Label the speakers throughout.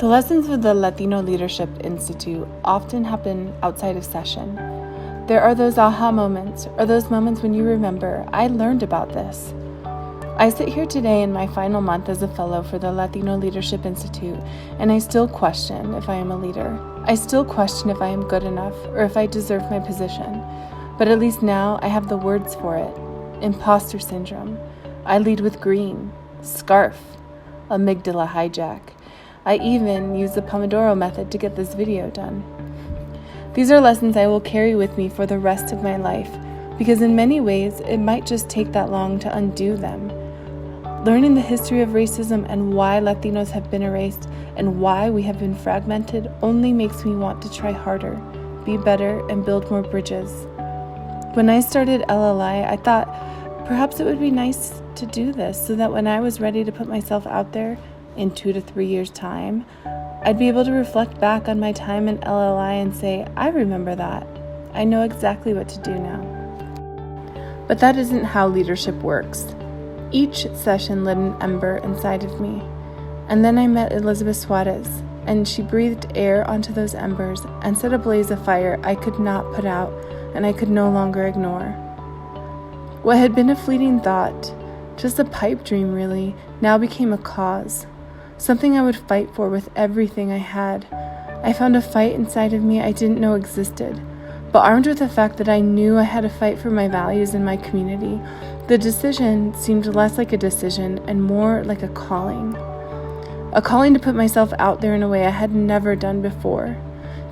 Speaker 1: The lessons of the Latino Leadership Institute often happen outside of session. There are those aha moments, or those moments when you remember, I learned about this. I sit here today in my final month as a fellow for the Latino Leadership Institute, and I still question if I am a leader. I still question if I am good enough, or if I deserve my position. But at least now I have the words for it. Imposter syndrome. I lead with green. Scarf. Amygdala hijack. I even use the Pomodoro method to get this video done. These are lessons I will carry with me for the rest of my life, because in many ways it might just take that long to undo them. Learning the history of racism and why Latinos have been erased and why we have been fragmented only makes me want to try harder, be better, and build more bridges. When I started LLI, I thought perhaps it would be nice to do this so that when I was ready to put myself out there in 2 to 3 years' time, I'd be able to reflect back on my time in LLI and say, I remember that. I know exactly what to do now. But that isn't how leadership works. Each session lit an ember inside of me. And then I met Elizabeth Suarez, and she breathed air onto those embers and set ablaze a fire I could not put out and I could no longer ignore. What had been a fleeting thought, just a pipe dream really, now became a cause. Something I would fight for with everything I had. I found a fight inside of me I didn't know existed. But armed with the fact that I knew I had to fight for my values in my community, the decision seemed less like a decision and more like a calling. A calling to put myself out there in a way I had never done before.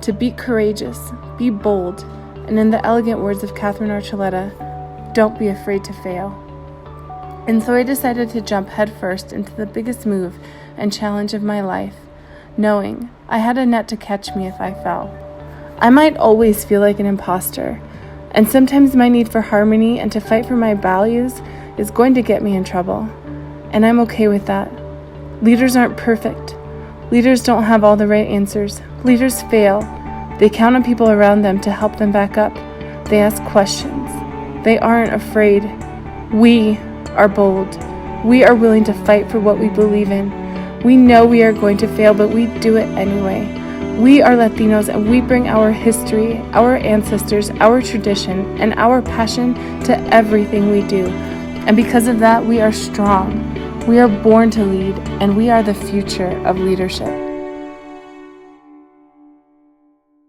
Speaker 1: To be courageous, be bold, and in the elegant words of Catherine Archuleta, don't be afraid to fail. And so I decided to jump headfirst into the biggest move and challenge of my life, knowing I had a net to catch me if I fell. I might always feel like an imposter, and sometimes my need for harmony and to fight for my values is going to get me in trouble, and I'm okay with that. Leaders aren't perfect. Leaders don't have all the right answers. Leaders fail. They count on people around them to help them back up. They ask questions. They aren't afraid. We are bold. We are willing to fight for what we believe in. We know we are going to fail, but we do it anyway. We are Latinos, and we bring our history, our ancestors, our tradition, and our passion to everything we do. And because of that, we are strong. We are born to lead, and we are the future of leadership.